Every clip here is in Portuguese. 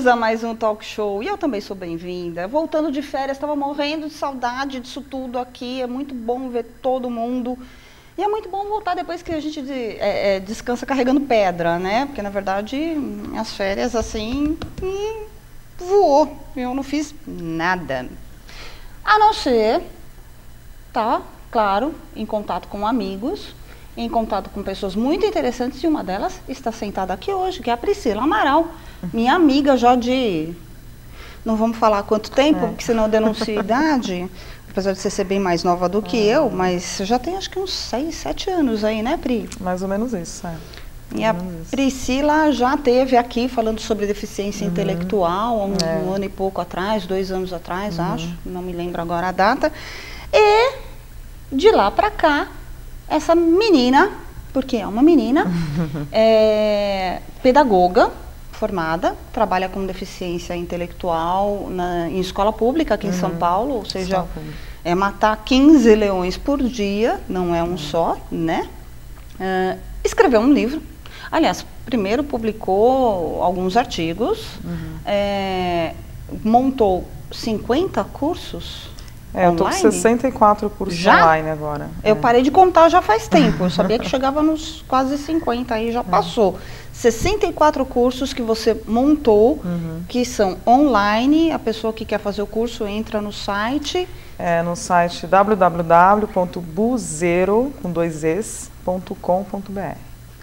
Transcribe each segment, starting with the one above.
Bem-vindos a mais um talk show. E eu também sou bem-vinda. Voltando de férias, estava morrendo de saudade disso tudo aqui. É muito bom ver todo mundo. E é muito bom voltar depois que a gente descansa carregando pedra, né? Porque, na verdade, as férias, assim, voou. Eu não fiz nada. A não ser, tá, claro, em contato com amigos, em contato com pessoas muito interessantes, e uma delas está sentada aqui hoje, que é a Priscila Amaral, minha amiga já de... Não vamos falar há quanto tempo, porque senão eu denuncio a idade, apesar de você ser bem mais nova do que eu, mas já tem acho que uns 6, 7 anos aí, né, Pri? Mais ou menos isso, E a Priscila já esteve aqui falando sobre deficiência intelectual há um ano e pouco atrás, 2 anos atrás, acho, não me lembro agora a data. E de lá para cá, essa menina, porque é uma menina, é pedagoga formada, trabalha com deficiência intelectual em escola pública aqui em São Paulo, ou seja, é matar 15 leões por dia, não é um só, né? Escreveu um livro. Aliás, primeiro publicou alguns artigos, montou 50 cursos eu estou com 64 cursos online agora. Eu parei de contar já faz tempo, eu sabia que chegava nos quase 50, aí já passou. 64 cursos que você montou, que são online, a pessoa que quer fazer o curso entra no site. No site www.buzero.com.br.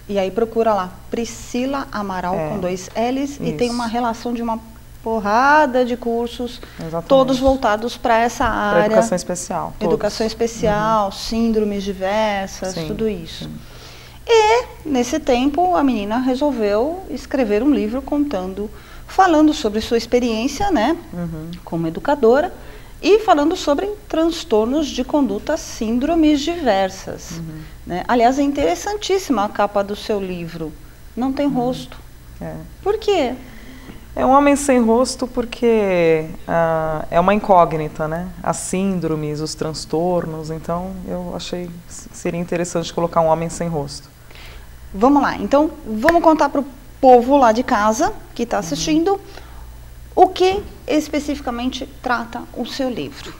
E aí procura lá, Priscila Amaral com 2 L's, e tem uma relação de uma porrada de cursos, todos voltados para essa área. Educação especial. Educação especial, síndromes diversas, tudo isso. E, nesse tempo, a menina resolveu escrever um livro falando sobre sua experiência, né, como educadora, e falando sobre transtornos de conduta, síndromes diversas. Né? Aliás, é interessantíssima a capa do seu livro. Não tem rosto. Por quê? É um homem sem rosto porque é uma incógnita, né? As síndromes, os transtornos, então eu achei que seria interessante colocar um homem sem rosto. Vamos lá, então vamos contar para o povo lá de casa que está assistindo o que especificamente trata o seu livro.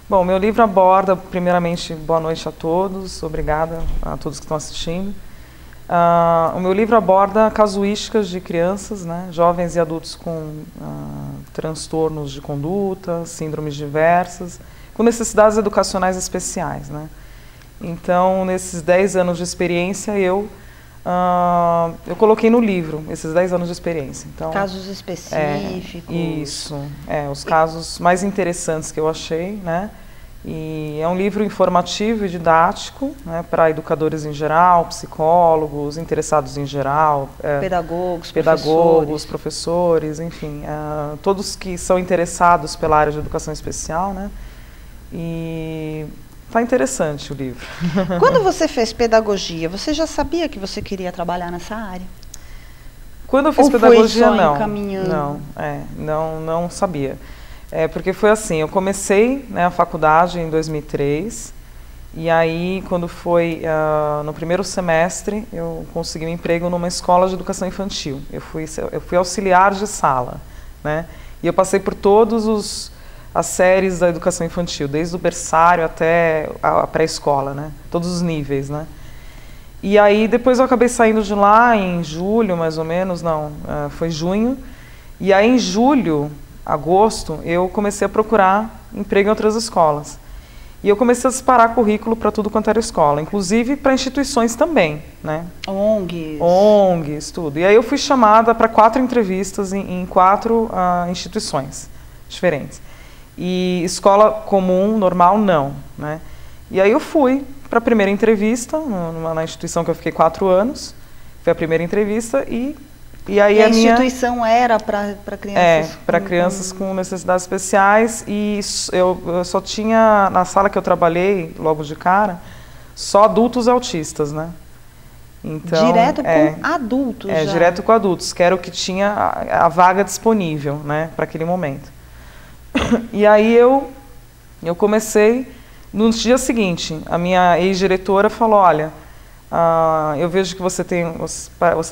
Bom, meu livro aborda, primeiramente, boa noite a todos, obrigada a todos que estão assistindo. O meu livro aborda casuísticas de crianças, né, jovens e adultos com transtornos de conduta, síndromes diversas, com necessidades educacionais especiais, né. Então, nesses 10 anos de experiência, eu coloquei no livro esses 10 anos de experiência. Então, casos específicos. Os casos mais interessantes que eu achei, né. E é um livro informativo e didático, né, para educadores em geral, psicólogos, interessados em geral, pedagogos, professores, enfim, todos que são interessados pela área de educação especial, né, e está interessante o livro. Quando você fez pedagogia, você já sabia que você queria trabalhar nessa área? Quando eu fiz pedagogia, não sabia. Porque foi assim, eu comecei, né, a faculdade em 2003, e aí quando foi no primeiro semestre, eu consegui um emprego numa escola de educação infantil. Eu fui auxiliar de sala, né, e eu passei por todas as séries da educação infantil, desde o berçário até a pré-escola, né, todos os níveis, né. E aí depois eu acabei saindo de lá em julho, mais ou menos, foi junho, e aí em julho, agosto, eu comecei a procurar emprego em outras escolas. E eu comecei a disparar currículo para tudo quanto era escola, inclusive para instituições também, né? ONGs, tudo. E aí eu fui chamada para 4 entrevistas em 4 instituições diferentes. E escola comum, normal, não, né? E aí eu fui para a primeira entrevista, na instituição que eu fiquei 4 anos, foi a primeira entrevista e aí a instituição era para crianças? Para crianças com necessidades especiais, e eu só tinha, na sala que eu trabalhei, logo de cara, só adultos autistas, né? Então, direto com adultos já? Direto com adultos, que era o que tinha a vaga disponível, né, para aquele momento. E aí eu comecei, no dia seguinte, a minha ex-diretora falou, olha, eu vejo que você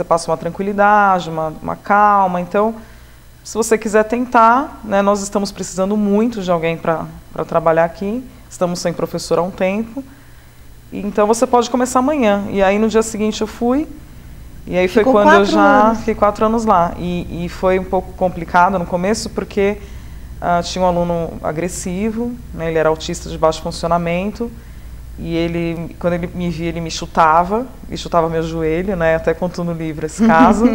passa uma tranquilidade, uma calma. Então, se você quiser tentar, né, nós estamos precisando muito de alguém para trabalhar aqui. Estamos sem professor há um tempo. Então, você pode começar amanhã. E aí, no dia seguinte, eu fui. E aí foi quando eu já fiquei 4 anos lá. E foi um pouco complicado no começo, porque tinha um aluno agressivo, né, ele era autista de baixo funcionamento. E ele, quando ele me via, ele me chutava, e chutava meu joelho, né? Até conto no livro esse caso.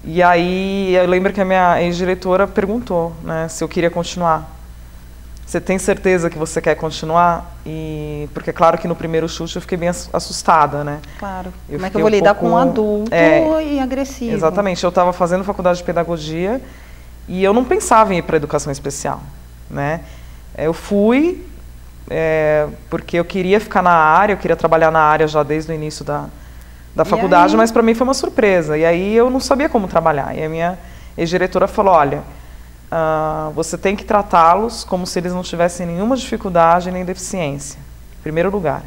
E aí eu lembro que a minha ex-diretora perguntou, né, se eu queria continuar. Você tem certeza que você quer continuar? Porque claro que no primeiro chute eu fiquei bem assustada, né? Claro. Como é que eu vou lidar com um adulto e agressivo? Exatamente. Eu estava fazendo faculdade de pedagogia e eu não pensava em ir para a educação especial, né? Eu fui porque eu queria ficar na área, eu queria trabalhar na área já desde o início da faculdade, mas para mim foi uma surpresa. E aí eu não sabia como trabalhar. E a minha ex-diretora falou, olha, você tem que tratá-los como se eles não tivessem nenhuma dificuldade nem deficiência, em primeiro lugar.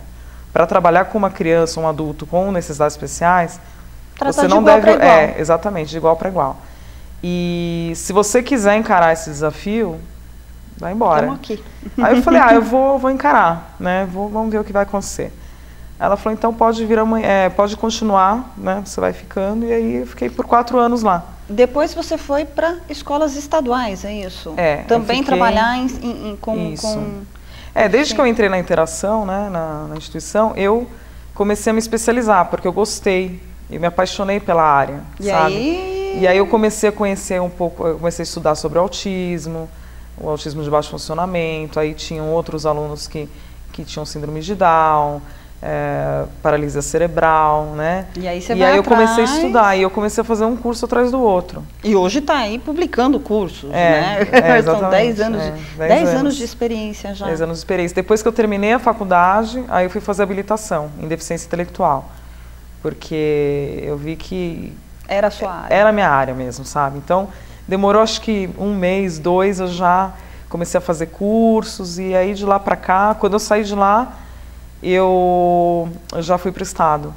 Para trabalhar com uma criança, um adulto com necessidades especiais, você não deve... exatamente, de igual para igual. E se você quiser encarar esse desafio, vai embora. Vamos aqui. Aí eu falei, eu vou encarar, né? Vamos ver o que vai acontecer. Ela falou, então pode vir amanhã, pode continuar, né? Você vai ficando. E aí eu fiquei por 4 anos lá. Depois você foi para escolas estaduais, é isso? Também trabalhar com... desde que eu entrei na Interação, né, na instituição, eu comecei a me especializar, porque eu gostei, eu me apaixonei pela área, sabe? E aí eu comecei a conhecer um pouco, eu comecei a estudar sobre o autismo de baixo funcionamento, aí tinham outros alunos que tinham síndrome de Down, paralisia cerebral, né? E aí eu comecei a estudar, e eu comecei a fazer um curso atrás do outro. E hoje está aí publicando cursos, né? São 10 anos, 10 anos de experiência já. 10 anos de experiência. Depois que eu terminei a faculdade, aí eu fui fazer habilitação em deficiência intelectual, porque eu vi que... Era a sua área. Era a minha área mesmo, sabe? Então, demorou acho que 1 mês, 2, eu já comecei a fazer cursos, e aí de lá para cá, quando eu saí de lá, eu já fui para o Estado.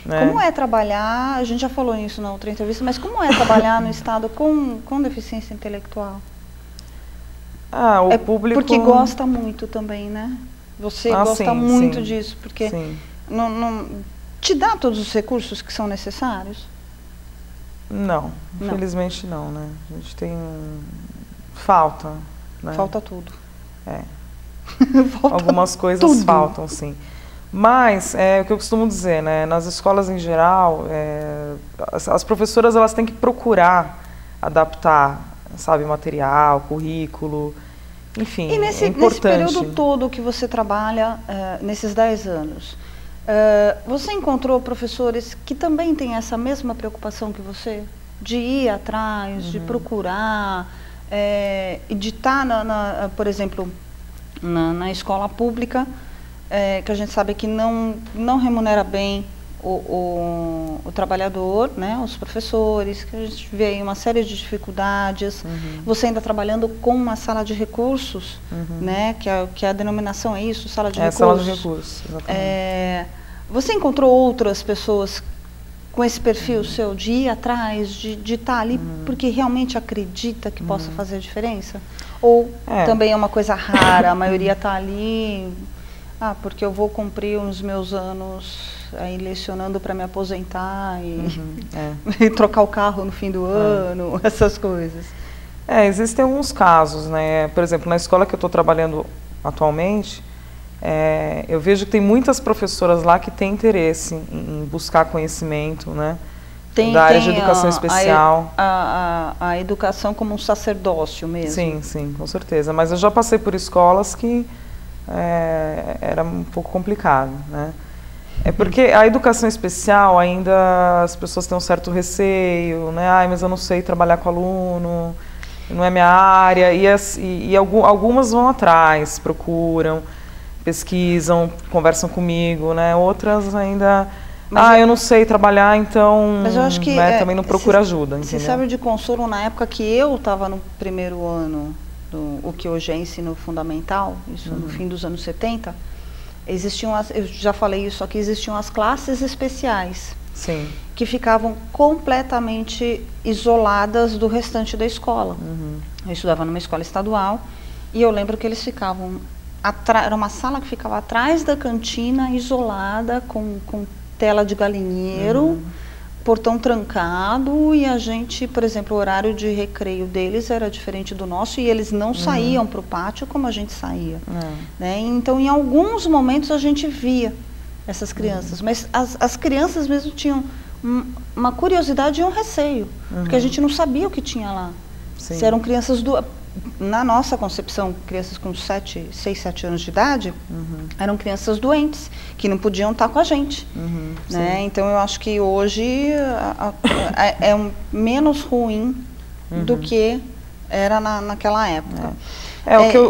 Né? Como é trabalhar, a gente já falou isso na outra entrevista, mas como é trabalhar no Estado com deficiência intelectual? O público... Porque gosta muito também, né? Você gosta muito disso, porque não te dá todos os recursos que são necessários? Não, infelizmente não, né? A gente tem... Falta, né? Falta tudo. Algumas coisas faltam, sim. Mas, o que eu costumo dizer, né? Nas escolas em geral, as professoras elas têm que procurar adaptar, sabe, material, currículo, enfim, é importante. Nesse período todo que você trabalha, nesses 10 anos, você encontrou professores que também têm essa mesma preocupação que você? De ir atrás, de procurar, de estar, por exemplo, na escola pública, que a gente sabe que não remunera bem o trabalhador, né, os professores, que a gente vê aí uma série de dificuldades. Você ainda trabalhando com uma sala de recursos, né, que a denominação é isso, sala de recursos. Sala de recursos, exatamente. Você encontrou outras pessoas com esse perfil seu de ir atrás, de estar ali porque realmente acredita que possa fazer a diferença? Ou também é uma coisa rara, a maioria está ali, porque eu vou cumprir os meus anos aí lecionando para me aposentar e trocar o carro no fim do ano, essas coisas? Existem alguns casos, né? Por exemplo, na escola que eu estou trabalhando atualmente, eu vejo que tem muitas professoras lá que têm interesse em buscar conhecimento, né? Da área de educação especial. A educação como um sacerdócio mesmo. Sim, com certeza. Mas eu já passei por escolas que era um pouco complicado, né? Porque a educação especial ainda as pessoas têm um certo receio, né? Mas eu não sei trabalhar com aluno, não é minha área. E algumas vão atrás, procuram, pesquisam, conversam comigo, né? Outras ainda... eu não sei trabalhar, então mas eu acho que, também não procura ajuda. Você sabe de consolo, na época que eu estava no primeiro ano, o que hoje é ensino fundamental, isso no fim dos anos 70, eu já falei isso aqui, existiam as classes especiais. Sim. Que ficavam completamente isoladas do restante da escola. Eu estudava numa escola estadual e eu lembro que eles ficavam era uma sala que ficava atrás da cantina, isolada, com tela de galinheiro, portão trancado, e a gente, por exemplo, o horário de recreio deles era diferente do nosso e eles não saíam para o pátio como a gente saía. Né? Então, em alguns momentos a gente via essas crianças, mas as crianças mesmo tinham uma curiosidade e um receio, porque a gente não sabia o que tinha lá. Sim. Se eram crianças na nossa concepção, crianças com 6, 7 anos de idade, eram crianças doentes, que não podiam estar com a gente. Né? Então, eu acho que hoje é menos ruim do que era naquela época.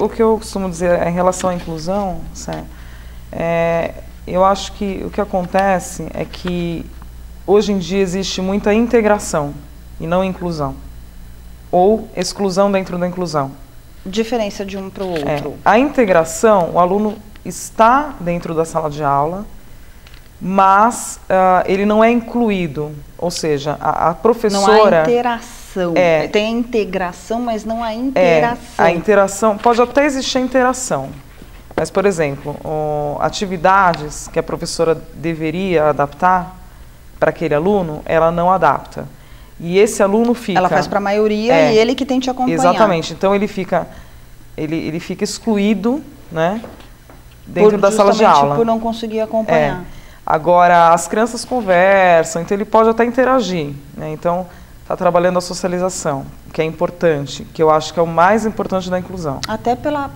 O que eu costumo dizer em relação à inclusão, eu acho que o que acontece é que hoje em dia existe muita integração e não inclusão. Ou exclusão dentro da inclusão. Diferença de um para o outro. A integração, o aluno está dentro da sala de aula, mas ele não é incluído. Ou seja, a professora... Não há interação. Tem a integração, mas não há interação. A interação, pode até existir a interação. Mas, por exemplo, atividades que a professora deveria adaptar para aquele aluno, ela não adapta. E esse aluno fica... Ela faz para a maioria e ele que tem que te acompanhar. Exatamente. Então, ele fica excluído, né, dentro da sala de aula. Por não conseguir acompanhar. Agora, as crianças conversam, então ele pode até interagir. Né? Então, está trabalhando a socialização, que é importante, que eu acho que é o mais importante da inclusão. Até para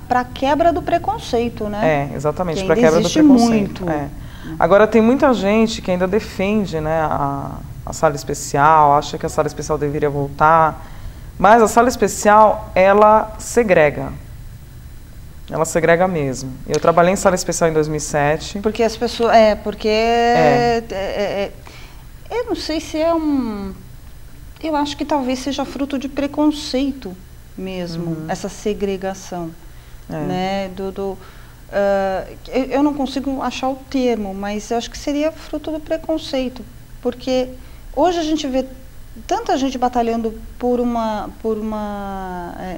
a quebra do preconceito, né? Exatamente, para a quebra do preconceito. Muito. Agora, tem muita gente que ainda defende, né, a sala especial, acha que a sala especial deveria voltar, mas a sala especial, ela segrega. Ela segrega mesmo. Eu trabalhei em sala especial em 2007. Porque as pessoas... eu não sei se é eu acho que talvez seja fruto de preconceito mesmo, essa segregação. Né? Eu não consigo achar o termo, mas eu acho que seria fruto do preconceito. Porque hoje a gente vê tanta gente batalhando por uma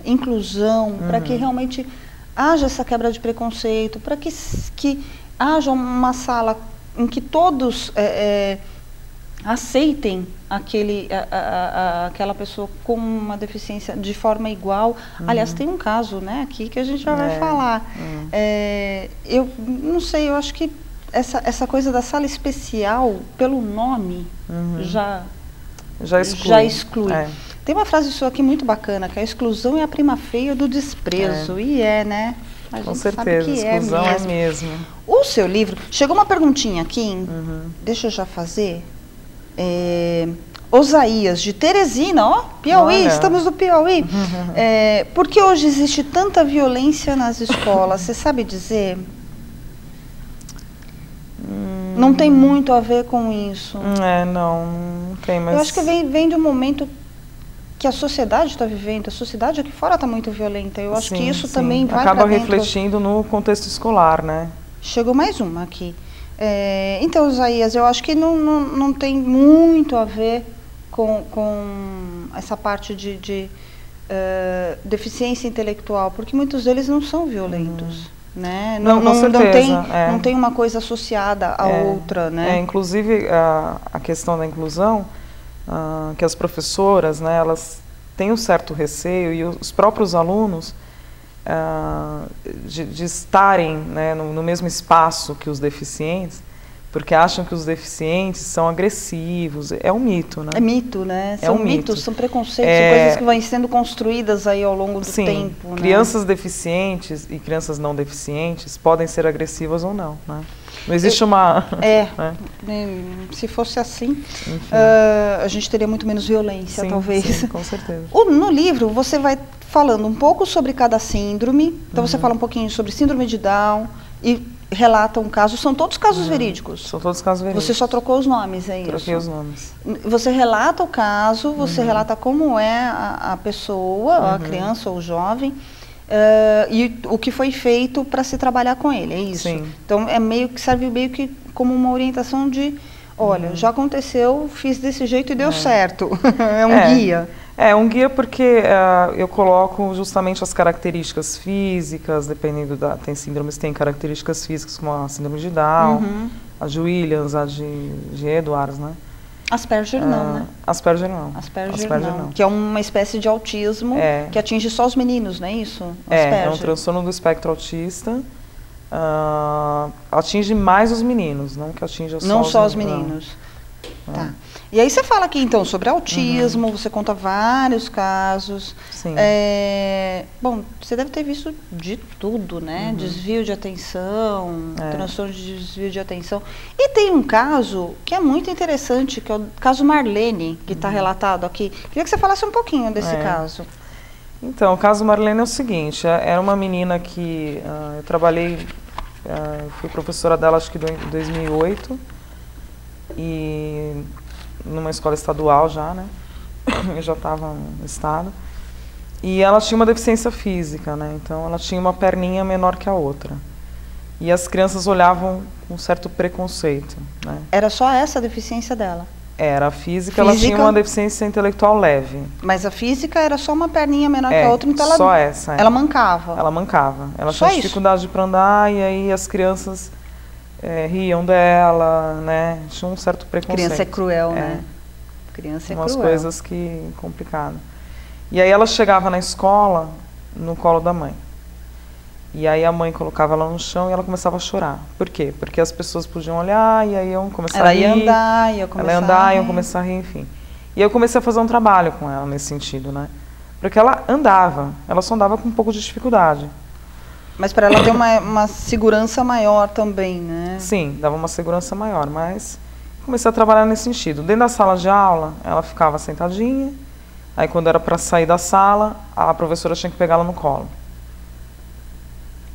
inclusão, para que realmente haja essa quebra de preconceito, para que haja uma sala em que todos aceitem aquela pessoa com uma deficiência de forma igual. Aliás, tem um caso, né, aqui que a gente já vai falar. Eu não sei, eu acho que essa coisa da sala especial, pelo nome, já exclui. Tem uma frase sua aqui muito bacana, que a exclusão é a prima feia do desprezo. E né? A Com gente certeza, sabe que exclusão é mesmo. O seu livro, chegou uma perguntinha aqui, deixa eu já fazer. Osaías, de Teresina, Piauí, estamos no Piauí. Por que hoje existe tanta violência nas escolas? Você sabe dizer? Não tem muito a ver com isso. Não tem, mas... Eu acho que vem de um momento que a sociedade está vivendo. A sociedade aqui fora está muito violenta. Eu acho que isso também vai acaba refletindo no contexto escolar, né? Chegou mais uma aqui. Então, Osaías, eu acho que não tem muito a ver com essa parte de deficiência intelectual, porque muitos deles não são violentos. Né? Não tem uma coisa associada à outra, né? Inclusive a questão da inclusão, que as professoras, né, elas têm um certo receio, e os próprios alunos de estarem, né, no mesmo espaço que os deficientes, porque acham que os deficientes são agressivos. É um mito, né? É mito, né? São mitos, são preconceitos, são coisas que vão sendo construídas aí ao longo do tempo. Crianças deficientes e crianças não deficientes podem ser agressivas ou não, né? Não existe uma... Se fosse assim, a gente teria muito menos violência, talvez. Sim, com certeza. No livro, você vai falando um pouco sobre cada síndrome. Então, você fala um pouquinho sobre síndrome de Down e relata um caso. São todos casos verídicos? São todos casos verídicos. Você só trocou os nomes, é isso? Troquei os nomes. Você relata o caso, você relata como é a pessoa, a criança ou o jovem, e o que foi feito para se trabalhar com ele, é isso? Sim. Então, serve meio que como uma orientação de, olha, já aconteceu, fiz desse jeito e deu certo. É um guia. É um guia porque eu coloco justamente as características físicas, dependendo tem síndromes que têm características físicas, como a síndrome de Down, a de Williams, a de Edwards, né? Asperger não, né? Asperger não. Asperger não. Que é uma espécie de autismo que atinge só os meninos, não é isso? É um transtorno do espectro autista. Atinge mais os meninos, não que atinja só os meninos. Tá. E aí você fala aqui, então, sobre autismo, você conta vários casos. Sim. Bom, você deve ter visto de tudo, né? Desvio de atenção, transtorno de desvio de atenção. E tem um caso que é muito interessante, que é o caso Marlene, que está relatado aqui. Queria que você falasse um pouquinho desse caso. Então, o caso Marlene é o seguinte, era uma menina que eu trabalhei, fui professora dela acho que em 2008, e numa escola estadual já, né? Eu já estava no estado. E ela tinha uma deficiência física, né? Então ela tinha uma perninha menor que a outra. E as crianças olhavam com um certo preconceito, né? Era só essa a deficiência dela? Era a física, ela tinha uma deficiência intelectual leve. Mas a física era só uma perninha menor que a outra, então só essa. Ela mancava? Ela mancava. Ela só tinha dificuldade para andar e aí as crianças riam dela, né? Tinha um certo preconceito. Criança é cruel, né? Criança é umas cruel. Coisas que complicadas. E aí ela chegava na escola no colo da mãe. E aí a mãe colocava ela no chão e ela começava a chorar. Por quê? Porque as pessoas podiam olhar e aí iam começar a rir. Ela ia andar, iam começar a rir, enfim. E eu comecei a fazer um trabalho com ela nesse sentido, né? Porque ela andava, ela só andava com um pouco de dificuldade. Mas para ela ter uma segurança maior também, né? Sim, dava uma segurança maior, mas comecei a trabalhar nesse sentido. Dentro da sala de aula, ela ficava sentadinha, aí quando era para sair da sala, a professora tinha que pegá-la no colo.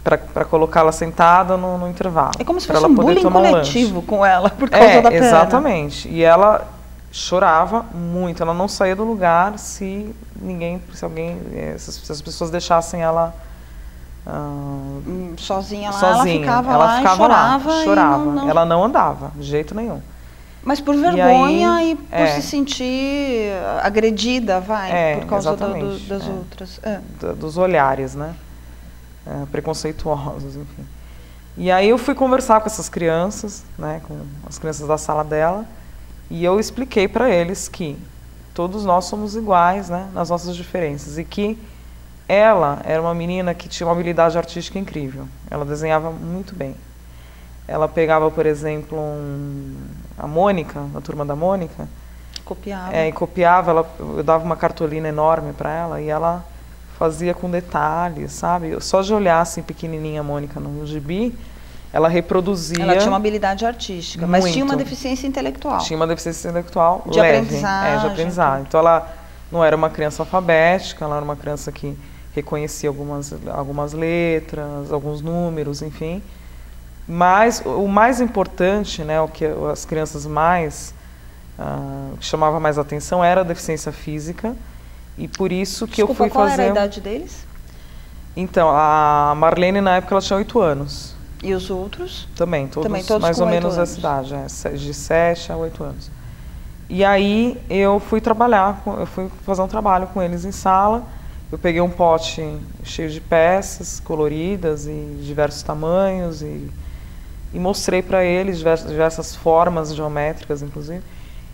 Para colocá-la sentada no intervalo. É como se fosse um bullying coletivo com ela, por causa da perna. Exatamente. E ela chorava muito, ela não saía do lugar se as pessoas deixassem ela sozinha lá, ela ficava lá e chorava. Ela não andava, de jeito nenhum. Mas por vergonha e por se sentir agredida, por causa das outras. Dos olhares, né? Preconceituosos, enfim. E aí eu fui conversar com essas crianças, né? Com as crianças da sala dela, e eu expliquei para eles que todos nós somos iguais, né? Nas nossas diferenças, e que ela era uma menina que tinha uma habilidade artística incrível. Ela desenhava muito bem. Ela pegava, por exemplo, a Mônica, a turma da Mônica. Copiava. E copiava. Eu dava uma cartolina enorme para ela e ela fazia com detalhes, sabe? Só de olhar assim pequenininha a Mônica no gibi, ela reproduzia. Ela tinha uma habilidade artística, mas tinha uma deficiência intelectual. Tinha uma deficiência intelectual de leve. Aprendizagem. De aprendizagem. Então ela não era uma criança alfabética, ela era uma criança que reconhecia algumas letras, alguns números, enfim. Mas o mais importante, né, o que as crianças mais chamava mais atenção era a deficiência física, e por isso que eu fui fazer... Qual era a idade deles? Então, a Marlene na época ela tinha 8 anos. E os outros? Também todos mais ou menos essa idade, de 7 a 8 anos. E aí eu fui fazer um trabalho com eles em sala. Eu peguei um pote cheio de peças coloridas e diversos tamanhos e mostrei para eles diversas formas geométricas, inclusive.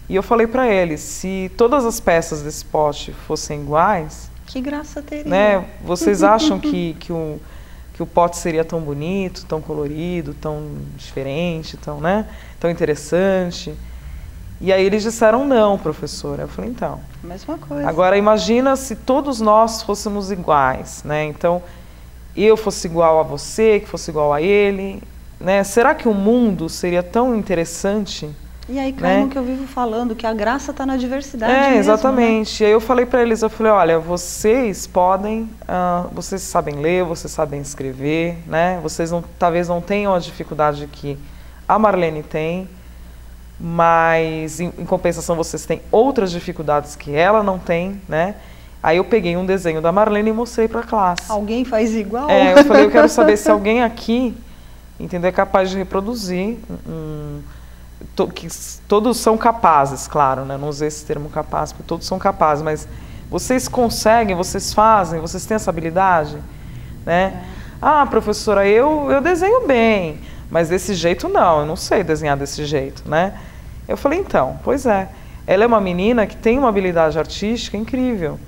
E eu falei para eles, se todas as peças desse pote fossem iguais... Que graça teria! Né, vocês acham que o pote seria tão bonito, tão colorido, tão diferente, tão interessante? E aí eles disseram não, professora. Eu falei, então... Mesma coisa. Agora imagina se todos nós fôssemos iguais, né? Então, eu fosse igual a você, que fosse igual a ele, né? Será que o mundo seria tão interessante? E aí cai no que eu vivo falando, que a graça está na diversidade mesmo, exatamente. Né? E aí eu falei para eles, olha, vocês podem, vocês sabem ler, vocês sabem escrever, né? Vocês talvez não tenham a dificuldade que a Marlene tem, mas em compensação vocês têm outras dificuldades que ela não tem, né? Aí eu peguei um desenho da Marlene e mostrei para a classe. Alguém faz igual? Eu falei, eu quero saber se alguém aqui, entendeu, é capaz de reproduzir que todos são capazes, claro, né? Não usei esse termo capaz, porque todos são capazes, mas vocês conseguem, vocês fazem, vocês têm essa habilidade, né? Ah, professora, eu desenho bem, mas desse jeito não, eu não sei desenhar desse jeito, né? Eu falei, então, pois é, ela é uma menina que tem uma habilidade artística incrível.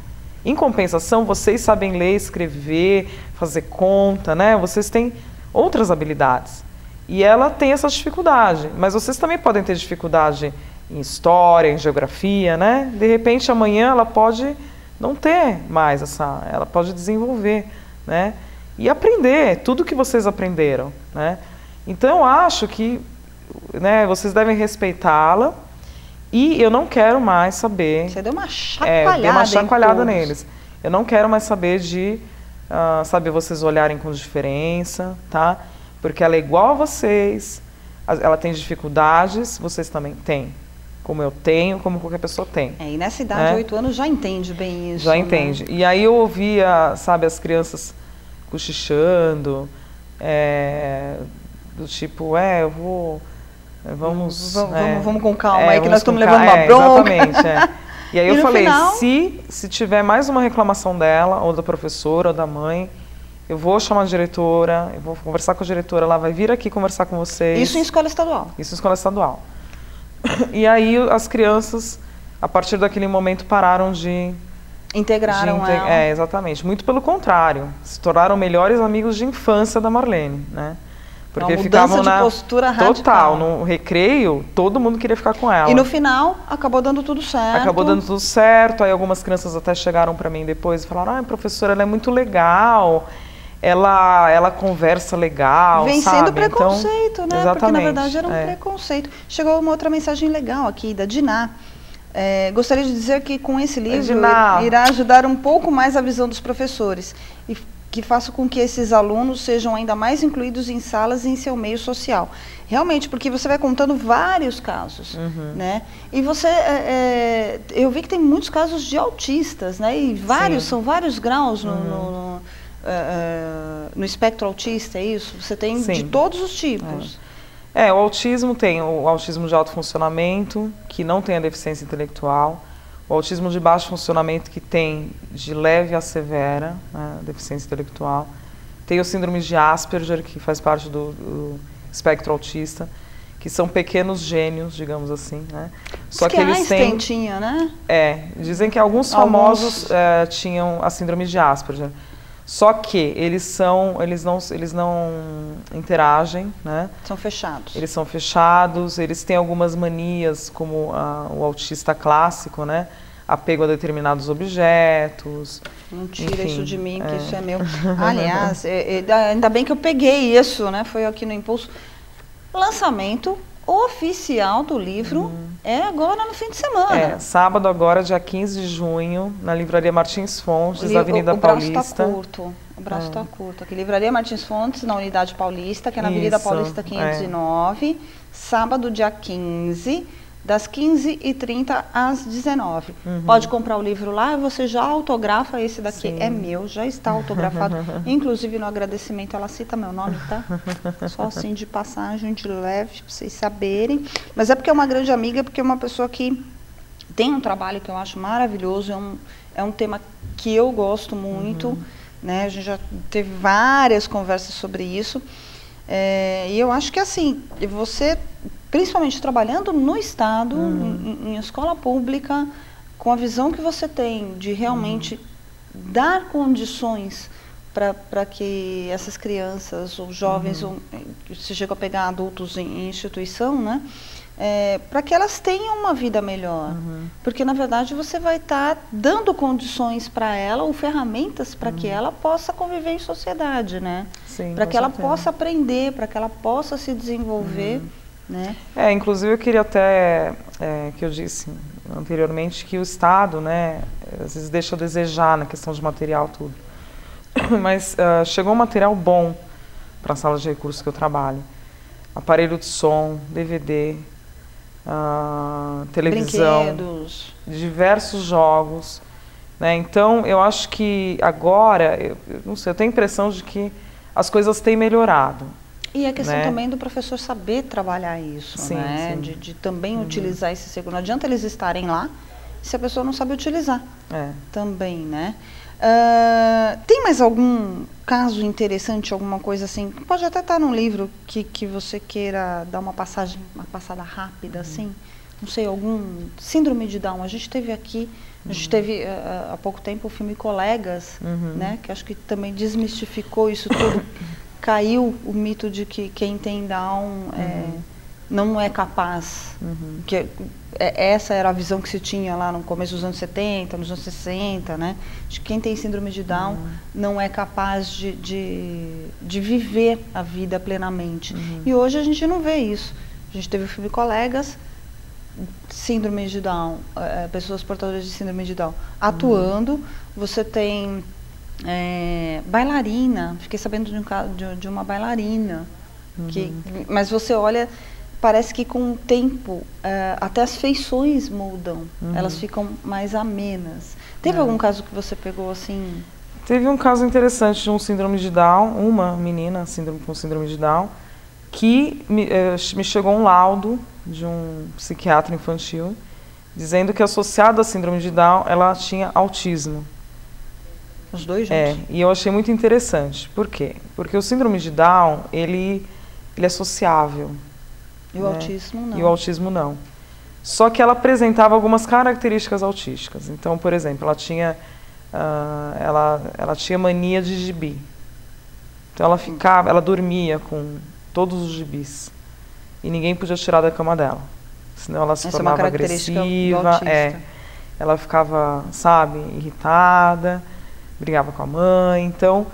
Em compensação, vocês sabem ler, escrever, fazer conta, né? Vocês têm outras habilidades. E ela tem essa dificuldade, mas vocês também podem ter dificuldade em história, em geografia, né? De repente, amanhã ela pode não ter mais ela pode desenvolver, né? E aprender tudo que vocês aprenderam, né? Então, eu acho que, né, vocês devem respeitá-la. E eu não quero mais saber... Você deu uma chacoalhada, deu uma chacoalhada neles. Eu não quero mais saber de, saber vocês olharem com diferença, tá? Porque ela é igual a vocês, ela tem dificuldades, vocês também têm. Como eu tenho, como qualquer pessoa tem. E nessa idade de 8 anos já entende bem isso. Já entende. E aí eu ouvia, sabe, as crianças cochichando, do tipo, eu vou... Vamos com calma aí, que nós estamos levando uma bronca. Exatamente, E aí eu falei, final... se tiver mais uma reclamação dela, ou da professora, ou da mãe, eu vou chamar a diretora, eu vou conversar com a diretora, ela vai vir aqui conversar com vocês. Isso em escola estadual? Isso em escola estadual. E aí as crianças, a partir daquele momento, pararam de... Integraram ela. Exatamente. Muito pelo contrário, se tornaram melhores amigos de infância da Marlene, né? Porque ficavam de postura radical. Total, no recreio, todo mundo queria ficar com ela. E no final, acabou dando tudo certo. Acabou dando tudo certo, aí algumas crianças até chegaram para mim depois e falaram, professora, ela é muito legal, ela conversa legal, vencendo o preconceito, então, né? Exatamente, porque na verdade era um preconceito. Chegou uma outra mensagem legal aqui, da Diná. Gostaria de dizer que com esse livro irá ajudar um pouco mais a visão dos professores e que faça com que esses alunos sejam ainda mais incluídos em salas e em seu meio social. Realmente, porque você vai contando vários casos, né? E você, eu vi que tem muitos casos de autistas, né? E são vários graus no espectro autista, é isso? Você tem de todos os tipos. O autismo tem o autismo de alto funcionamento, que não tem a deficiência intelectual. O autismo de baixo funcionamento, que tem de leve a severa, né, deficiência intelectual. Tem o síndrome de Asperger, que faz parte do espectro autista, que são pequenos gênios, digamos assim, né? Só que eles têm... tinha, né? Dizem que alguns famosos tinham a síndrome de Asperger. Só que eles não interagem, né? São fechados. Eles são fechados, eles têm algumas manias, como o autista clássico, né? Apego a determinados objetos. Não tira isso de mim, que isso é meu. Aliás, ainda bem que eu peguei isso, né? Foi aqui no Impulso. Lançamento oficial do livro é agora no fim de semana. Sábado agora, dia 15 de junho, na Livraria Martins Fontes, na Avenida Paulista. O braço está curto. Aqui, Livraria Martins Fontes, na Unidade Paulista, que é na Avenida Paulista 509, sábado, dia 15, das 15h30 às 19h. Pode comprar o livro lá e você já autografa. Esse daqui é meu, já está autografado. Inclusive, no agradecimento, ela cita meu nome, tá? Só assim de passagem, de leve, para vocês saberem. Mas é porque é uma grande amiga, porque é uma pessoa que tem um trabalho que eu acho maravilhoso, é um tema que eu gosto muito, né? A gente já teve várias conversas sobre isso. E eu acho que, assim, você... principalmente trabalhando no Estado, em escola pública, com a visão que você tem de realmente dar condições para que essas crianças ou jovens, ou, se chega a pegar adultos em instituição, né, para que elas tenham uma vida melhor. Porque, na verdade, você vai estar dando condições para ela, ou ferramentas para que ela possa conviver em sociedade, né? Para que ela possa aprender, para que ela possa se desenvolver. Né? Inclusive eu queria até, que eu disse anteriormente, que o Estado, né, às vezes deixa a desejar na questão de material, tudo. Mas chegou um material bom para a sala de recursos que eu trabalho. Aparelho de som, DVD, televisão, brinquedos, diversos jogos. né? Então, eu acho que agora, eu não sei, eu tenho a impressão de que as coisas têm melhorado. E a questão né? também do professor saber trabalhar isso, Sim, né? sim. De também utilizar esse seguro. Não adianta eles estarem lá se a pessoa não sabe utilizar também, né? Tem mais algum caso interessante, alguma coisa assim? Pode até estar num livro que você queira dar uma passada rápida, assim. Não sei, algum síndrome de Down. A gente teve aqui, a gente teve há pouco tempo o filme Colegas, né? Que acho que também desmistificou isso tudo. Caiu o mito de que quem tem Down não é capaz. Que essa era a visão que se tinha lá no começo dos anos 70, nos anos 60, né? De que quem tem síndrome de Down não é capaz de viver a vida plenamente. E hoje a gente não vê isso. A gente teve o filme Colegas, síndrome de Down, pessoas portadoras de síndrome de Down atuando. Você tem bailarina, fiquei sabendo de uma bailarina, mas você olha, parece que com o tempo até as feições mudam, elas ficam mais amenas. Teve algum caso que você pegou assim? Teve um caso interessante de um síndrome de Down, uma menina com síndrome de Down, que me chegou um laudo de um psiquiatra infantil dizendo que associado à síndrome de Down ela tinha autismo. Os dois juntos? E eu achei muito interessante. Por quê? Porque o síndrome de Down, ele é sociável. E o autismo não. E o autismo não. Só que ela apresentava algumas características autísticas. Então, por exemplo, ela tinha mania de gibi. Então ela dormia com todos os gibis. E ninguém podia tirar da cama dela. Senão ela se tornava agressiva. Ela ficava, irritada, brigava com a mãe. Então,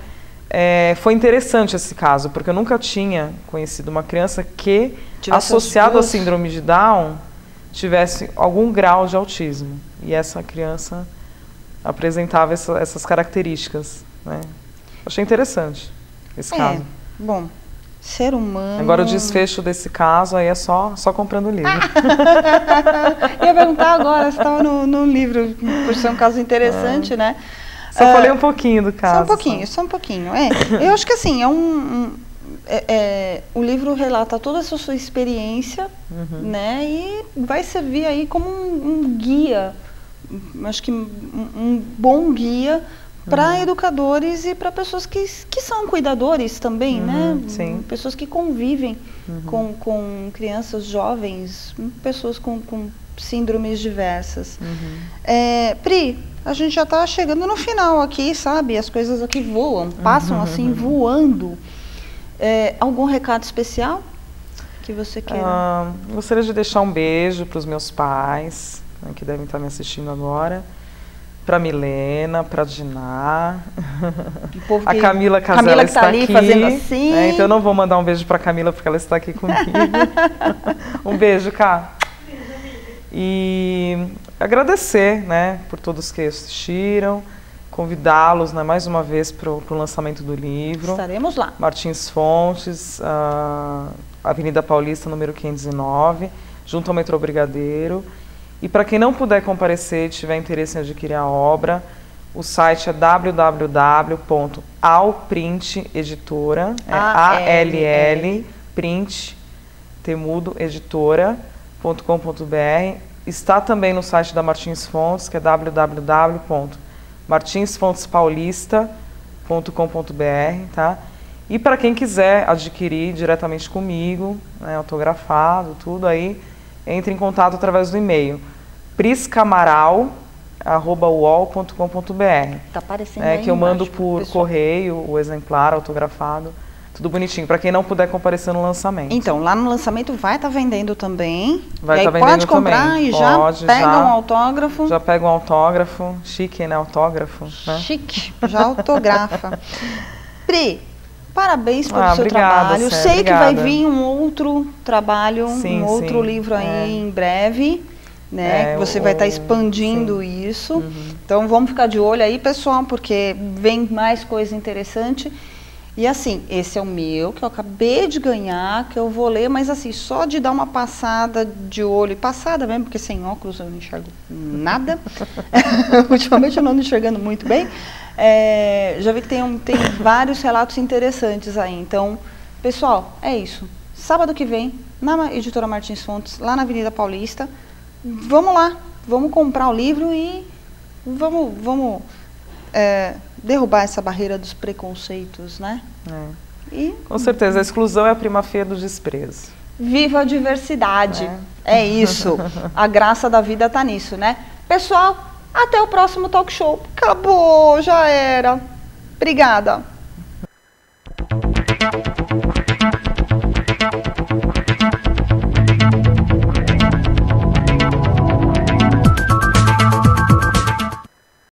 foi interessante esse caso, porque eu nunca tinha conhecido uma criança que, associado à síndrome de Down, tivesse algum grau de autismo. E essa criança apresentava essas características, né? Achei interessante esse caso. Bom, ser humano... Agora o desfecho desse caso aí é só comprando o livro. Eu ia perguntar agora, você estava no livro, por ser um caso interessante, né? Só falei um pouquinho do caso. Só um pouquinho. Eu acho que assim, o livro relata toda essa sua experiência, né? E vai servir aí como um guia, acho que um bom guia para educadores e para pessoas que são cuidadores também, né? Sim. Pessoas que convivem com crianças, jovens, pessoas com síndromes diversas. Pri, a gente já está chegando no final aqui, sabe? As coisas aqui voam, passam assim, voando. Algum recado especial que você queira? Gostaria de deixar um beijo para os meus pais, né, que devem estar me assistindo agora. Para Milena, para Diná, a Camila Casella está ali aqui, fazendo assim. Então eu não vou mandar um beijo para a Camila porque ela está aqui comigo. Um beijo, Cá. E agradecer, né, por todos que assistiram, convidá-los, né, mais uma vez para o lançamento do livro. Estaremos lá. Martins Fontes, Avenida Paulista, número 509, junto ao metrô Brigadeiro. E para quem não puder comparecer e tiver interesse em adquirir a obra, o site é www.allprinteditora, allprinteditora.com.br. Está também no site da Martins Fontes, que é www.martinsfontespaulista.com.br, tá? E para quem quiser adquirir diretamente comigo, né, autografado, tudo aí, entre em contato através do e-mail priscamaral@uol.com.br. Tá aparecendo aí que eu mando embaixo, por correio o exemplar autografado, tudo bonitinho, para quem não puder comparecer no lançamento. Então, lá no lançamento vai estar vendendo também. Vai estar vendendo vendendo também. Pode comprar e já pega um autógrafo. Já pega um autógrafo, chique, né, autógrafo. Né? Chique, já autografa. Pri, parabéns pelo seu obrigada, trabalho. Sé, Sei obrigada. que vai vir um outro trabalho, sim, um outro livro aí em breve, né? Que você vai estar expandindo isso. Então vamos ficar de olho aí, pessoal, porque vem mais coisa interessante. E assim, esse é o meu, que eu acabei de ganhar, que eu vou ler, mas assim, só de dar uma passada de olho, passada mesmo, porque sem óculos eu não enxergo nada. Ultimamente eu não ando enxergando muito bem. Já vi que tem vários relatos interessantes aí. Então, pessoal, é isso. Sábado que vem, na Editora Martins Fontes, lá na Avenida Paulista. Vamos lá, vamos comprar o livro e vamos derrubar essa barreira dos preconceitos, né? Com certeza, a exclusão é a prima feia do desprezo. Viva a diversidade. É isso. A graça da vida está nisso, né? Pessoal, até o próximo talk show. Acabou, já era. Obrigada.